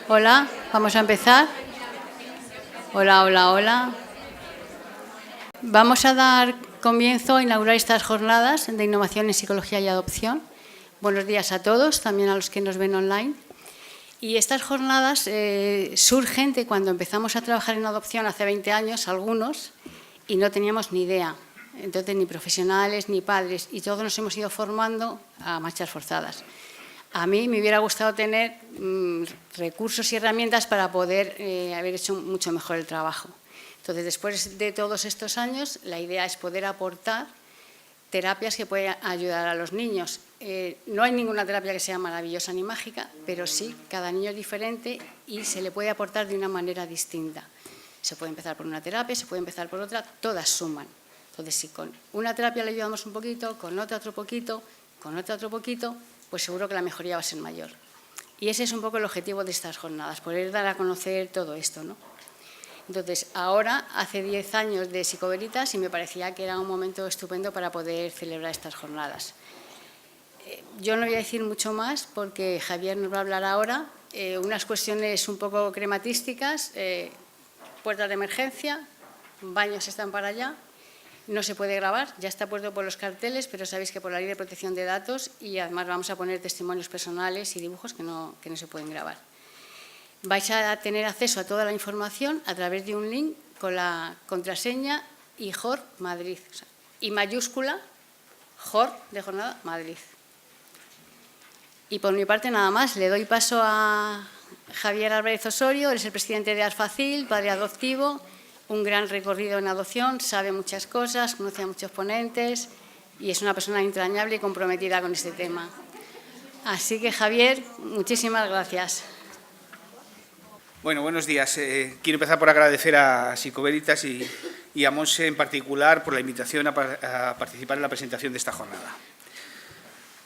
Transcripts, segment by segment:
Hola, vamos a empezar. Hola, hola, hola. Vamos a dar comienzo a inaugurar estas jornadas de innovación en psicología y adopción. Buenos días a todos, también a los que nos ven online. Y estas jornadas surgen de cuando empezamos a trabajar en adopción hace 20 años, algunos, y no teníamos ni idea. Entonces, ni profesionales ni padres, y todos nos hemos ido formando a marchas forzadas. A mí me hubiera gustado tener recursos y herramientas para poder haber hecho mucho mejor el trabajo. Entonces, después de todos estos años, la idea es poder aportar terapias que puedan ayudar a los niños. No hay ninguna terapia que sea maravillosa ni mágica, pero sí, cada niño es diferente y se le puede aportar de una manera distinta. Se puede empezar por una terapia, se puede empezar por otra, todas suman. Entonces, si con una terapia le ayudamos un poquito, con otra otro poquito, con otra otro poquito, pues seguro que la mejoría va a ser mayor. Y ese es un poco el objetivo de estas jornadas, poder dar a conocer todo esto, ¿no? Entonces, ahora, hace 10 años de Psicoveritas y me parecía que era un momento estupendo para poder celebrar estas jornadas. Yo no voy a decir mucho más porque Javier nos va a hablar ahora. Unas cuestiones un poco crematísticas, puertas de emergencia, baños están para allá. No se puede grabar, ya está puesto por los carteles, pero sabéis que por la Ley de Protección de Datos y además vamos a poner testimonios personales y dibujos que no se pueden grabar. Vais a tener acceso a toda la información a través de un link con la contraseña IJOR Madrid, o sea, I mayúscula, JOR de jornada Madrid. Y por mi parte nada más, le doy paso a Javier Álvarez Osorio, él es el presidente de Arfacil, padre adoptivo, un gran recorrido en adopción, sabe muchas cosas, conoce a muchos ponentes y es una persona entrañable y comprometida con este tema. Así que, Javier, muchísimas gracias. Bueno, buenos días. Quiero empezar por agradecer a Psicoveritas y a Monse en particular por la invitación a participar en la presentación de esta jornada.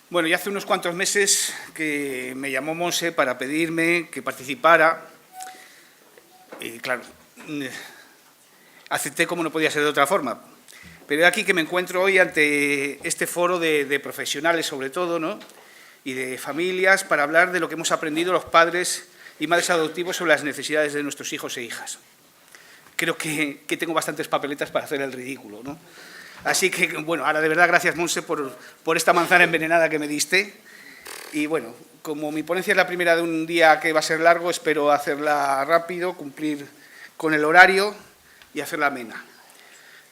Bueno, ya hace unos cuantos meses que me llamó Monse para pedirme que participara y, claro, acepté como no podía ser de otra forma. Pero es aquí que me encuentro hoy ante este foro de profesionales, sobre todo, ¿no?, y de familias, para hablar de lo que hemos aprendido los padres y madres adoptivos sobre las necesidades de nuestros hijos e hijas. Creo que tengo bastantes papeletas para hacer el ridículo, ¿no? Así que, bueno, ahora de verdad gracias, Monse, por esta manzana envenenada que me diste. Y, bueno, como mi ponencia es la primera de un día que va a ser largo, espero hacerla rápido, cumplir con el horario y hacerla amena.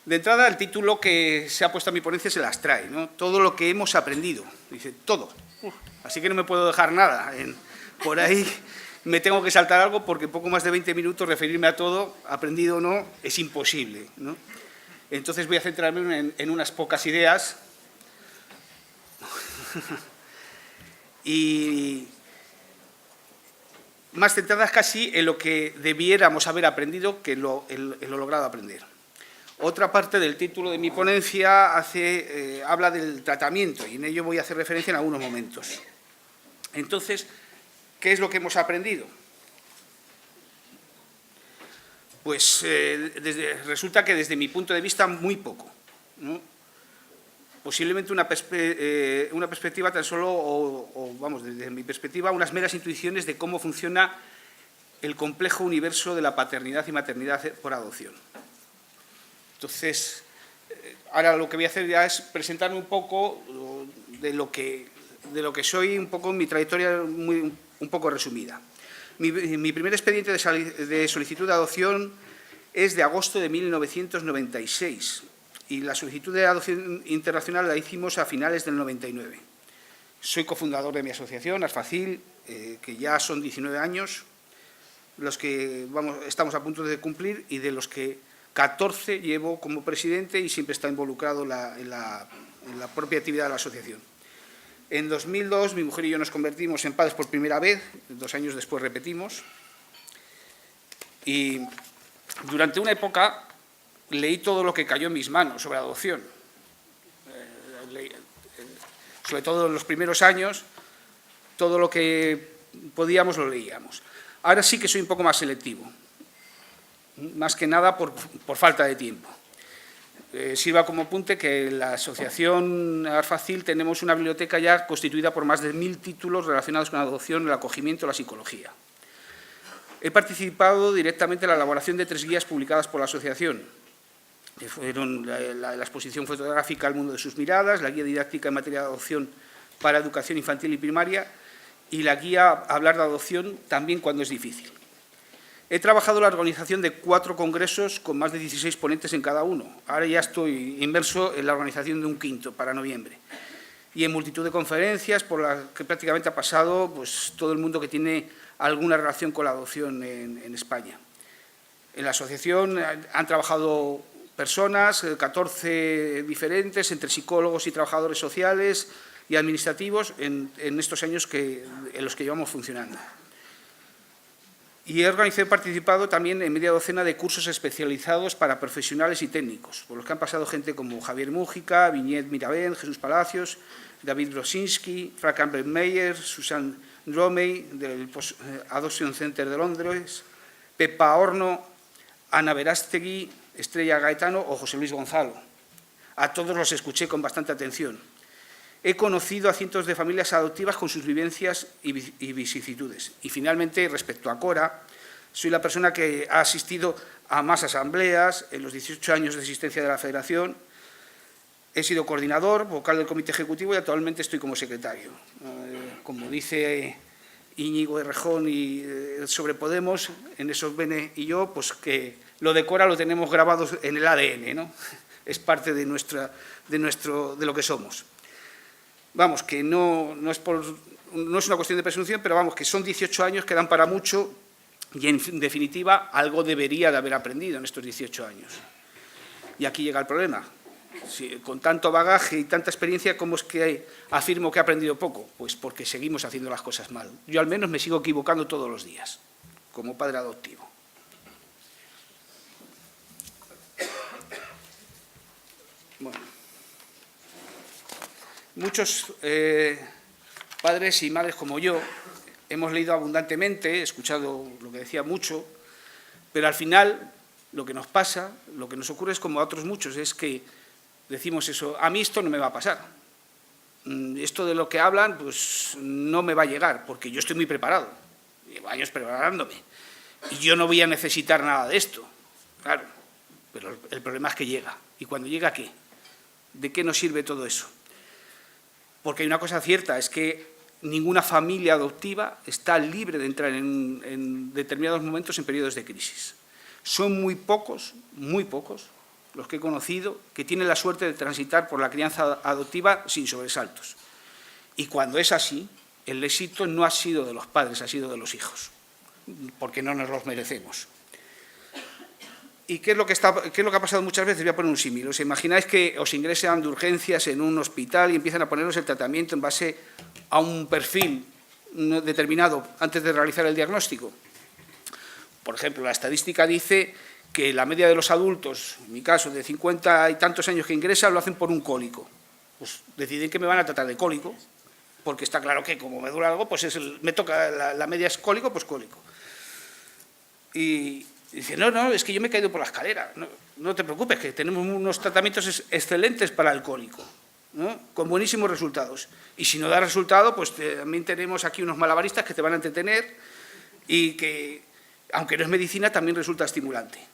De entrada, el título que se ha puesto a mi ponencia se las trae, ¿no? Todo lo que hemos aprendido. Dice, todo. Así que no me puedo dejar nada. Por ahí me tengo que saltar algo porque en poco más de 20 minutos referirme a todo, aprendido o no, es imposible, ¿no? Entonces voy a centrarme en unas pocas ideas y más centradas casi en lo que debiéramos haber aprendido que en lo logrado aprender. Otra parte del título de mi ponencia habla del tratamiento y en ello voy a hacer referencia en algunos momentos. Entonces, ¿qué es lo que hemos aprendido? Pues resulta que desde mi punto de vista muy poco, ¿no? Posiblemente una perspectiva tan solo, vamos, desde mi perspectiva, unas meras intuiciones de cómo funciona el complejo universo de la paternidad y maternidad por adopción. Entonces, ahora lo que voy a hacer ya es presentarme un poco de lo que soy, un poco mi trayectoria un poco resumida. Mi primer expediente de solicitud de adopción es de agosto de 1996 y la solicitud de adopción internacional la hicimos a finales del 99. Soy cofundador de mi asociación, Arfacil, que ya son 19 años, los que estamos a punto de cumplir y de los que 14 llevo como presidente y siempre está involucrado en la propia actividad de la asociación. En 2002, mi mujer y yo nos convertimos en padres por primera vez, 2 años después repetimos, y durante una época leí todo lo que cayó en mis manos sobre adopción. Sobre todo en los primeros años, todo lo que podíamos lo leíamos. Ahora sí que soy un poco más selectivo, más que nada por falta de tiempo. Sirva como apunte que en la asociación Arfacil tenemos una biblioteca ya constituida por más de 1000 títulos relacionados con la adopción, el acogimiento y la psicología. He participado directamente en la elaboración de 3 guías publicadas por la asociación, que fueron la exposición fotográfica Al mundo de sus miradas, la guía didáctica en materia de adopción para educación infantil y primaria y la guía Hablar de adopción también cuando es difícil. He trabajado en la organización de 4 congresos con más de 16 ponentes en cada uno. Ahora ya estoy inmerso en la organización de un 5º para noviembre. Y en multitud de conferencias por las que prácticamente ha pasado pues, todo el mundo que tiene alguna relación con la adopción en España. En la asociación han trabajado personas, 14 diferentes, entre psicólogos y trabajadores sociales y administrativos en estos años en los que llevamos funcionando. Y he organizado y participado también en media docena de cursos especializados para profesionales y técnicos, por los que han pasado gente como Javier Mújica, Viñet Mirabén, Jesús Palacios, David Brosinski, Frank Campbell Meyer, Susan Romey, del Adoption Center de Londres, Pepa Horno, Ana Verástegui, Estrella Gaetano o José Luis Gonzalo. A todos los escuché con bastante atención. He conocido a cientos de familias adoptivas con sus vivencias y vicisitudes. Y finalmente, respecto a Cora, soy la persona que ha asistido a más asambleas en los 18 años de existencia de la Federación. He sido coordinador, vocal del Comité Ejecutivo y actualmente estoy como secretario. Como dice Íñigo Errejón y sobre Podemos, en esos Bene y yo, pues que lo de Cora lo tenemos grabado en el ADN, ¿no? Es parte de lo que somos. Vamos, que no es una cuestión de presunción, pero vamos, que son 18 años que dan para mucho y, en definitiva, algo debería de haber aprendido en estos 18 años. Y aquí llega el problema. Con tanto bagaje y tanta experiencia, ¿cómo es que afirmo que he aprendido poco? Pues porque seguimos haciendo las cosas mal. Yo al menos me sigo equivocando todos los días, como padre adoptivo. Bueno. Muchos padres y madres como yo hemos leído abundantemente, escuchado lo que decía mucho, pero al final lo que nos pasa, lo que nos ocurre es como a otros muchos, es que decimos eso, a mí esto no me va a pasar. Esto de lo que hablan pues no me va a llegar, porque yo estoy muy preparado, llevo años preparándome, y yo no voy a necesitar nada de esto. Claro, pero el problema es que llega. ¿Y cuando llega qué? ¿De qué nos sirve todo eso? Porque hay una cosa cierta, es que ninguna familia adoptiva está libre de entrar en determinados momentos en periodos de crisis. Son muy pocos los que he conocido que tienen la suerte de transitar por la crianza adoptiva sin sobresaltos. Y cuando es así, el éxito no ha sido de los padres, ha sido de los hijos, porque no nos los merecemos. ¿Y qué es lo que ha pasado muchas veces? Voy a poner un símil. ¿Os imagináis que os ingresan de urgencias en un hospital y empiezan a poneros el tratamiento en base a un perfil determinado antes de realizar el diagnóstico? Por ejemplo, la estadística dice que la media de los adultos, en mi caso, de 50 y tantos años que ingresan, lo hacen por un cólico. Pues deciden que me van a tratar de cólico, porque está claro que como me duele algo, pues me toca, la media es cólico, pues cólico. Y dice, no, es que yo me he caído por la escalera. No te preocupes, que tenemos unos tratamientos excelentes para el cólico, ¿no? Con buenísimos resultados. Y si no da resultado, pues también tenemos aquí unos malabaristas que te van a entretener y que, aunque no es medicina, también resulta estimulante.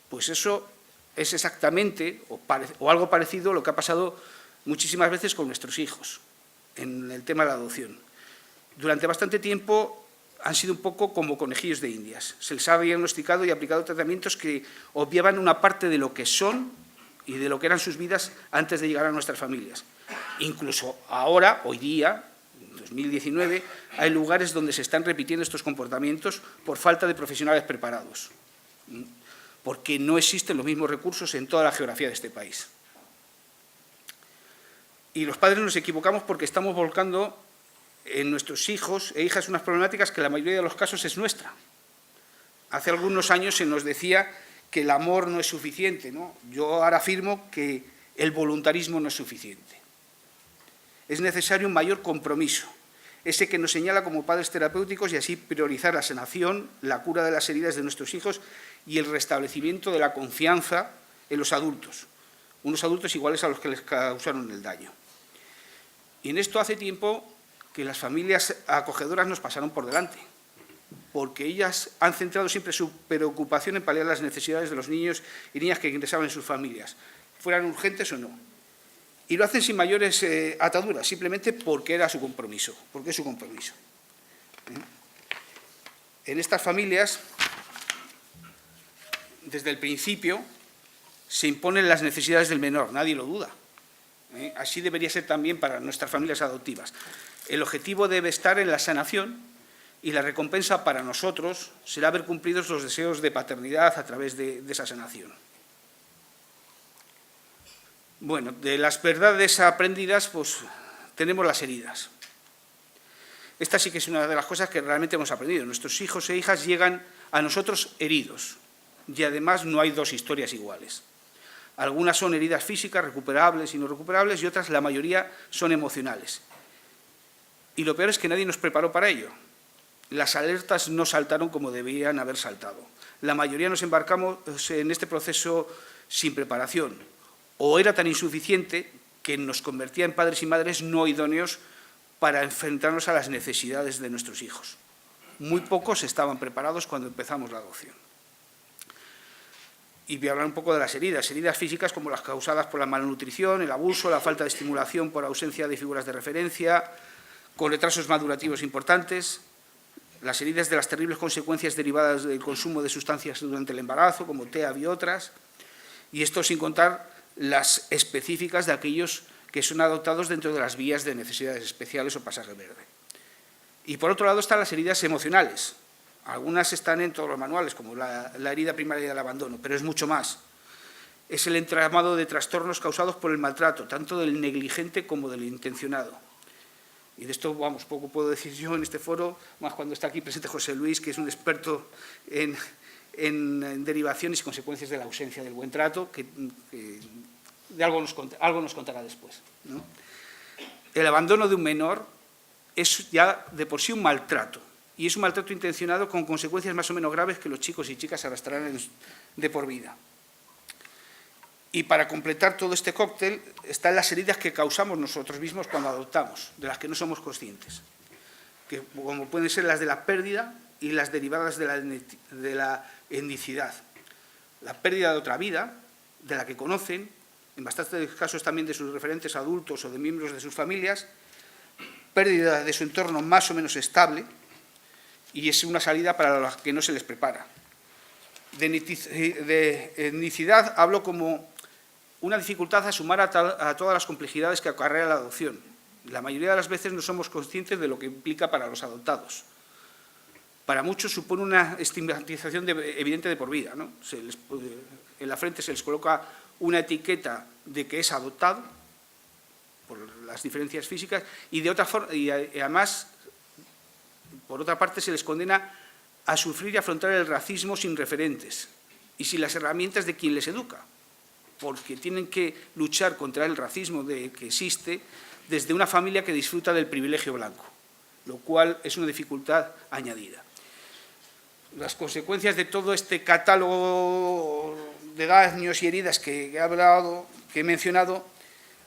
Pues eso es exactamente, o algo parecido, lo que ha pasado muchísimas veces con nuestros hijos en el tema de la adopción. Durante bastante tiempo han sido un poco como conejillos de indias. Se les ha diagnosticado y aplicado tratamientos que obviaban una parte de lo que son y de lo que eran sus vidas antes de llegar a nuestras familias. Incluso ahora, hoy día, en 2019, hay lugares donde se están repitiendo estos comportamientos por falta de profesionales preparados, porque no existen los mismos recursos en toda la geografía de este país. Y los padres nos equivocamos porque estamos volcando en nuestros hijos e hijas unas problemáticas que en la mayoría de los casos es nuestra. Hace algunos años se nos decía que el amor no es suficiente, ¿no? Yo ahora afirmo que el voluntarismo no es suficiente. Es necesario un mayor compromiso, ese que nos señala como padres terapéuticos y así priorizar la sanación, la cura de las heridas de nuestros hijos y el restablecimiento de la confianza en los adultos, unos adultos iguales a los que les causaron el daño. Y en esto hace tiempo que las familias acogedoras nos pasaron por delante. porque ellas han centrado siempre su preocupación en paliar las necesidades de los niños y niñas que ingresaban en sus familias, fueran urgentes o no. Y lo hacen sin mayores ataduras, simplemente porque era su compromiso, porque es su compromiso. En estas familias, desde el principio, se imponen las necesidades del menor, nadie lo duda. Así debería ser también para nuestras familias adoptivas. El objetivo debe estar en la sanación y la recompensa para nosotros será ver cumplidos los deseos de paternidad a través de esa sanación. Bueno, de las verdades aprendidas, pues tenemos las heridas. Esta sí que es una de las cosas que realmente hemos aprendido. Nuestros hijos e hijas llegan a nosotros heridos y además no hay dos historias iguales. Algunas son heridas físicas, recuperables y no recuperables, y otras, la mayoría, son emocionales. Y lo peor es que nadie nos preparó para ello. Las alertas no saltaron como debían haber saltado. La mayoría nos embarcamos en este proceso sin preparación, o era tan insuficiente que nos convertía en padres y madres no idóneos para enfrentarnos a las necesidades de nuestros hijos. Muy pocos estaban preparados cuando empezamos la adopción. Y voy a hablar un poco de las heridas físicas como las causadas por la malnutrición, el abuso, la falta de estimulación por ausencia de figuras de referencia, con retrasos madurativos importantes, las heridas de las terribles consecuencias derivadas del consumo de sustancias durante el embarazo, como TEAB y otras, y esto sin contar las específicas de aquellos que son adoptados dentro de las vías de necesidades especiales o pasaje verde. Y por otro lado están las heridas emocionales. Algunas están en todos los manuales, como la herida primaria del abandono, pero es mucho más. Es el entramado de trastornos causados por el maltrato, tanto del negligente como del intencionado. Y de esto, vamos, poco puedo decir yo en este foro, más cuando está aquí presente José Luis, que es un experto en derivaciones y consecuencias de la ausencia del buen trato, que de algo nos contará después, ¿no? El abandono de un menor es ya de por sí un maltrato, y es un maltrato intencionado con consecuencias más o menos graves que los chicos y chicas arrastrarán de por vida. Y para completar todo este cóctel están las heridas que causamos nosotros mismos cuando adoptamos, de las que no somos conscientes, que como pueden ser las de la pérdida y las derivadas de la etnicidad. La pérdida de otra vida, de la que conocen, en bastantes casos también de sus referentes adultos o de miembros de sus familias, pérdida de su entorno más o menos estable, y es una salida para la que no se les prepara. De etnicidad hablo como una dificultad a sumar a todas las complejidades que acarrea la adopción. La mayoría de las veces no somos conscientes de lo que implica para los adoptados. Para muchos supone una estigmatización evidente de por vida, ¿no? En la frente se les coloca una etiqueta de que es adoptado, por las diferencias físicas, y de otra forma, y además, por otra parte, se les condena a sufrir y afrontar el racismo sin referentes y sin las herramientas de quien les educa, porque tienen que luchar contra el racismo que existe desde una familia que disfruta del privilegio blanco, lo cual es una dificultad añadida. Las consecuencias de todo este catálogo de daños y heridas que he mencionado,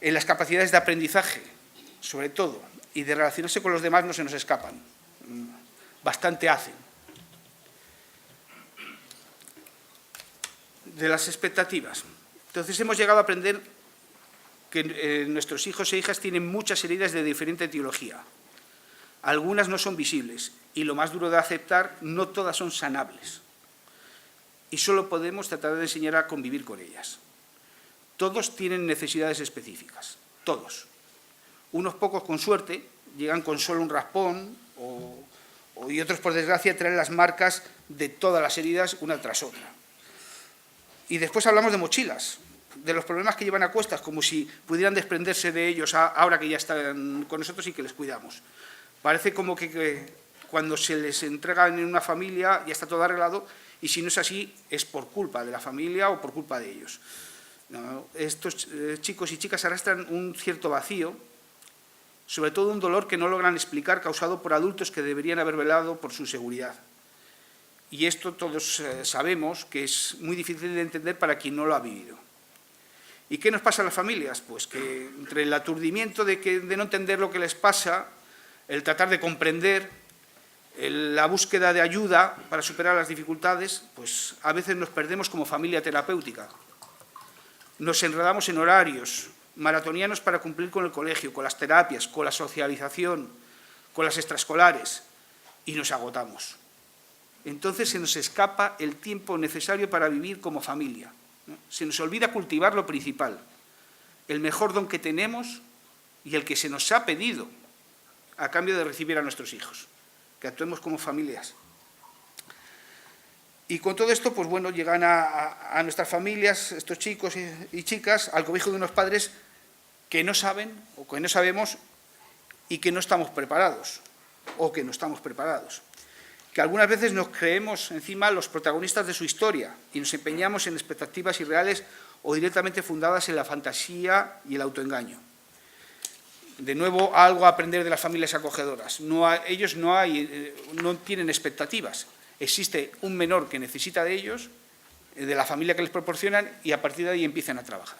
en las capacidades de aprendizaje, sobre todo, y de relacionarse con los demás no se nos escapan. Bastante hacen. De las expectativas. Entonces hemos llegado a aprender que nuestros hijos e hijas tienen muchas heridas de diferente etiología. Algunas no son visibles y, lo más duro de aceptar, no todas son sanables. Y solo podemos tratar de enseñar a convivir con ellas. Todos tienen necesidades específicas, todos. Unos pocos, con suerte, llegan con solo un raspón y otros, por desgracia, traen las marcas de todas las heridas una tras otra. Y después hablamos de mochilas, de los problemas que llevan a cuestas, como si pudieran desprenderse de ellos ahora que ya están con nosotros y que les cuidamos. Parece como que cuando se les entregan en una familia ya está todo arreglado, y si no es así es por culpa de la familia o por culpa de ellos. No, estos chicos y chicas arrastran un cierto vacío, sobre todo un dolor que no logran explicar, causado por adultos que deberían haber velado por su seguridad. Y esto todos sabemos que es muy difícil de entender para quien no lo ha vivido. ¿Y qué nos pasa a las familias? Pues que entre el aturdimiento de no entender lo que les pasa, el tratar de comprender, la búsqueda de ayuda para superar las dificultades, pues a veces nos perdemos como familia terapéutica. Nos enredamos en horarios maratonianos para cumplir con el colegio, con las terapias, con la socialización, con las extraescolares, y nos agotamos. Entonces se nos escapa el tiempo necesario para vivir como familia, ¿no? Se nos olvida cultivar lo principal, el mejor don que tenemos y el que se nos ha pedido a cambio de recibir a nuestros hijos, que actuemos como familias. Y con todo esto, pues bueno, llegan a nuestras familias, estos chicos y chicas, al cobijo de unos padres que no saben o que no sabemos y que no estamos preparados, o que no estamos preparados. Que algunas veces nos creemos encima los protagonistas de su historia y nos empeñamos en expectativas irreales o directamente fundadas en la fantasía y el autoengaño. De nuevo, algo a aprender de las familias acogedoras. Ellos no tienen expectativas. Existe un menor que necesita de ellos, de la familia que les proporcionan, y a partir de ahí empiezan a trabajar.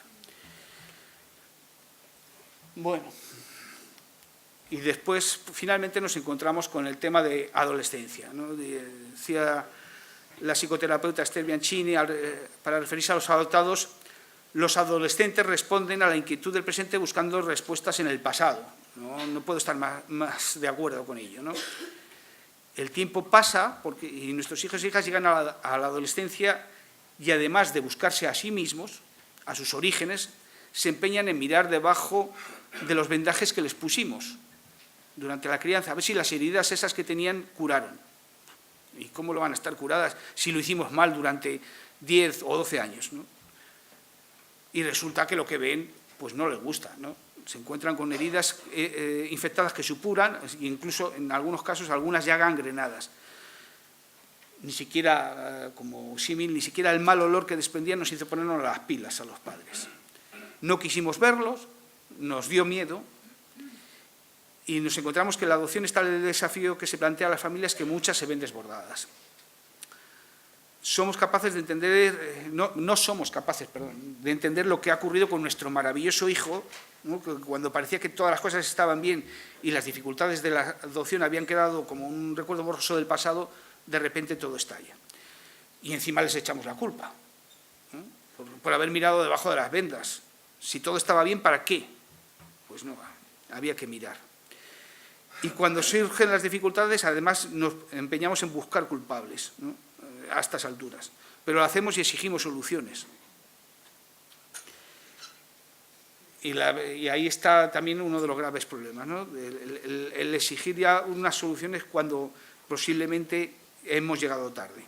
Bueno, y después finalmente nos encontramos con el tema de adolescencia, ¿no? Decía la psicoterapeuta Esther Bianchini, para referirse a los adoptados, los adolescentes responden a la inquietud del presente buscando respuestas en el pasado. No puedo estar más de acuerdo con ello, ¿no? El tiempo pasa y nuestros hijos e hijas llegan a la adolescencia y además de buscarse a sí mismos, a sus orígenes, se empeñan en mirar debajo de los vendajes que les pusimos durante la crianza, a ver si las heridas esas que tenían curaron. ¿Y cómo lo van a estar curadas si lo hicimos mal durante 10 o 12 años, ¿no? Y resulta que lo que ven pues no les gusta, ¿no? Se encuentran con heridas infectadas que supuran, incluso en algunos casos algunas ya gangrenadas. Ni siquiera, como símil, ni siquiera el mal olor que desprendían nos hizo ponernos las pilas a los padres. No quisimos verlos, nos dio miedo y nos encontramos que la adopción es tal el desafío que se plantea a las familias que muchas se ven desbordadas. Somos capaces de entender, no somos capaces, de entender lo que ha ocurrido con nuestro maravilloso hijo, ¿no? Que cuando parecía que todas las cosas estaban bien y las dificultades de la adopción habían quedado como un recuerdo borroso del pasado, de repente todo estalla. Y encima les echamos la culpa, ¿no? Por haber mirado debajo de las vendas. Si todo estaba bien, ¿para qué? Pues no, había que mirar. Y cuando surgen las dificultades, además nos empeñamos en buscar culpables, ¿no? A estas alturas, pero lo hacemos y exigimos soluciones. Y ahí está también uno de los graves problemas, ¿no? El exigir ya unas soluciones cuando posiblemente hemos llegado tarde.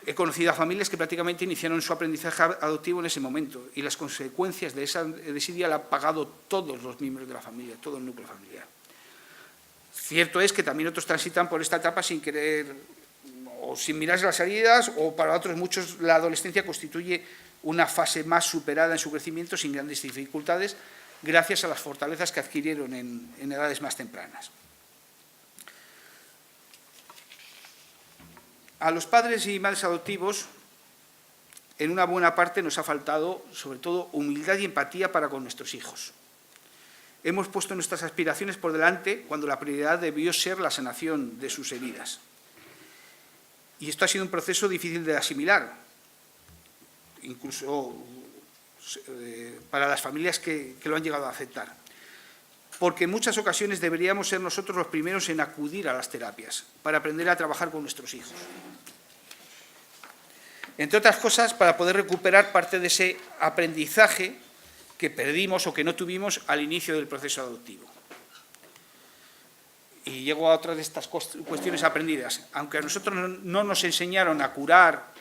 He conocido a familias que prácticamente iniciaron su aprendizaje adoptivo en ese momento y las consecuencias de esa desidia la han pagado todos los miembros de la familia, todo el núcleo familiar. Cierto es que también otros transitan por esta etapa sin querer o sin mirarse las heridas, o para otros muchos la adolescencia constituye una fase más superada en su crecimiento sin grandes dificultades, gracias a las fortalezas que adquirieron en edades más tempranas. A los padres y madres adoptivos, en una buena parte nos ha faltado, sobre todo, humildad y empatía para con nuestros hijos. Hemos puesto nuestras aspiraciones por delante cuando la prioridad debió ser la sanación de sus heridas. Y esto ha sido un proceso difícil de asimilar, incluso para las familias que lo han llegado a aceptar. Porque en muchas ocasiones deberíamos ser nosotros los primeros en acudir a las terapias para aprender a trabajar con nuestros hijos. Entre otras cosas, para poder recuperar parte de ese aprendizaje que perdimos o que no tuvimos al inicio del proceso adoptivo. Y llego a otra de estas cuestiones aprendidas. Aunque a nosotros no nos enseñaron a curar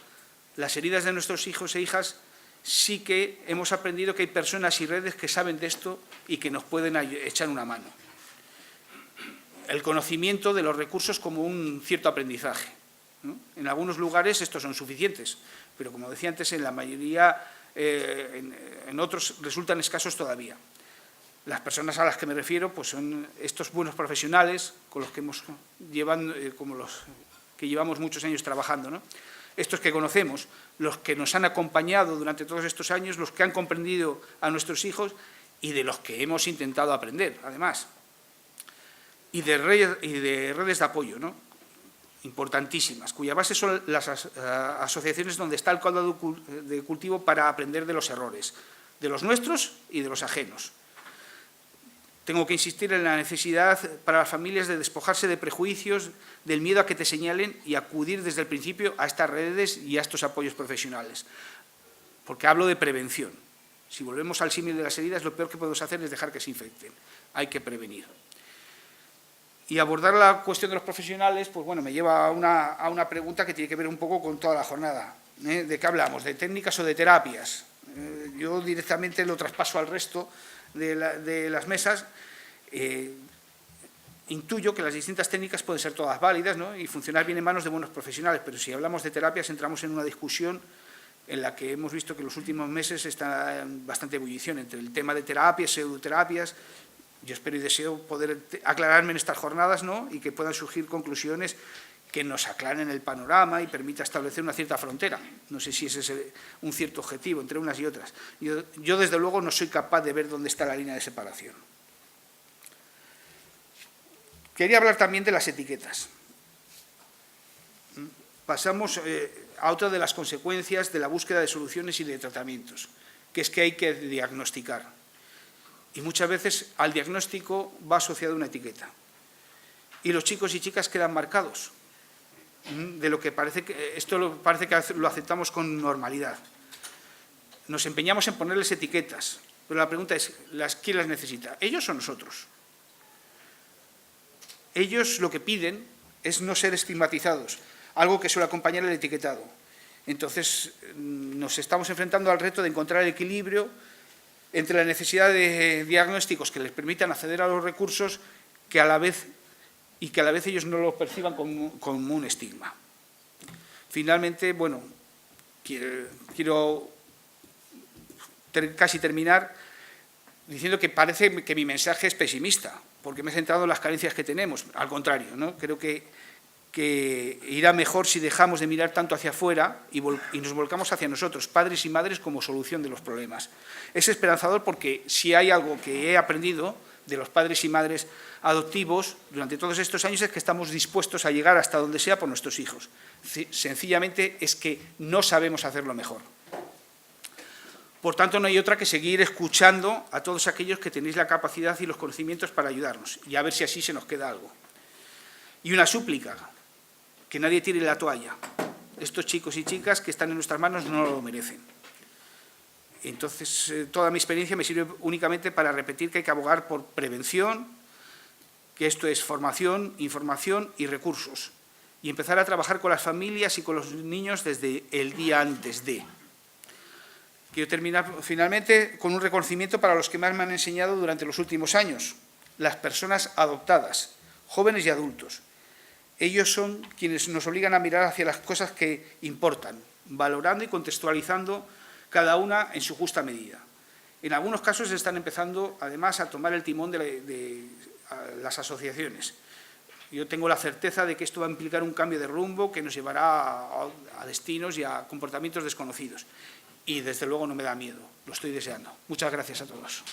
las heridas de nuestros hijos e hijas, sí que hemos aprendido que hay personas y redes que saben de esto y que nos pueden echar una mano. El conocimiento de los recursos como un cierto aprendizaje, ¿no? En algunos lugares estos son suficientes, pero como decía antes, en la mayoría, en otros resultan escasos todavía. Las personas a las que me refiero pues son estos buenos profesionales con los que llevamos muchos años trabajando, ¿no? Estos que conocemos, los que nos han acompañado durante todos estos años, los que han comprendido a nuestros hijos y de los que hemos intentado aprender, además. Y de redes de apoyo, ¿no? importantísimas, cuya base son las asociaciones donde está el caldo de cultivo para aprender de los errores, de los nuestros y de los ajenos. Tengo que insistir en la necesidad para las familias de despojarse de prejuicios, del miedo a que te señalen y acudir desde el principio a estas redes y a estos apoyos profesionales. Porque hablo de prevención. Si volvemos al símil de las heridas, lo peor que podemos hacer es dejar que se infecten. Hay que prevenir. Y abordar la cuestión de los profesionales, pues bueno, me lleva a una pregunta que tiene que ver un poco con toda la jornada. ¿De qué hablamos? ¿De técnicas o de terapias? Yo directamente lo traspaso al resto de las mesas. Intuyo que las distintas técnicas pueden ser todas válidas, ¿no?, y funcionar bien en manos de buenos profesionales, pero si hablamos de terapias entramos en una discusión en la que hemos visto que en los últimos meses está en bastante ebullición entre el tema de terapias, pseudoterapias. Yo espero y deseo poder aclararme en estas jornadas, ¿no?, y que puedan surgir conclusiones que nos aclaren el panorama y permita establecer una cierta frontera. No sé si ese es un cierto objetivo entre unas y otras. Yo desde luego, no soy capaz de ver dónde está la línea de separación. Quería hablar también de las etiquetas. Pasamos a otra de las consecuencias de la búsqueda de soluciones y de tratamientos, que es que hay que diagnosticar. Y muchas veces al diagnóstico va asociada una etiqueta. Y los chicos y chicas quedan marcados de lo que parece que parece que lo aceptamos con normalidad. Nos empeñamos en ponerles etiquetas, pero la pregunta es, ¿quién las necesita? ¿Ellos o nosotros? Ellos lo que piden es no ser estigmatizados, algo que suele acompañar el etiquetado. Entonces, nos estamos enfrentando al reto de encontrar el equilibrio entre la necesidad de diagnósticos que les permitan acceder a los recursos que a la vez ellos no lo perciban como un estigma. Finalmente, bueno, quiero casi terminar diciendo que parece que mi mensaje es pesimista, porque me he centrado en las carencias que tenemos. Al contrario, ¿no?, creo que irá mejor si dejamos de mirar tanto hacia afuera y nos volcamos hacia nosotros, padres y madres, como solución de los problemas. Es esperanzador porque si hay algo que he aprendido de los padres y madres adoptivos durante todos estos años es que estamos dispuestos a llegar hasta donde sea por nuestros hijos. Sencillamente es que no sabemos hacerlo mejor. Por tanto, no hay otra que seguir escuchando a todos aquellos que tenéis la capacidad y los conocimientos para ayudarnos, y a ver si así se nos queda algo. Y una súplica, que nadie tire la toalla. Estos chicos y chicas que están en nuestras manos no lo merecen. Entonces, toda mi experiencia me sirve únicamente para repetir que hay que abogar por prevención, que esto es formación, información y recursos, y empezar a trabajar con las familias y con los niños desde el día antes de. Quiero terminar finalmente con un reconocimiento para los que más me han enseñado durante los últimos años, las personas adoptadas, jóvenes y adultos. Ellos son quienes nos obligan a mirar hacia las cosas que importan, valorando y contextualizando cada una en su justa medida. En algunos casos se están empezando, además, a tomar el timón de las asociaciones. Yo tengo la certeza de que esto va a implicar un cambio de rumbo que nos llevará a destinos y a comportamientos desconocidos. Y, desde luego, no me da miedo, lo estoy deseando. Muchas gracias a todos.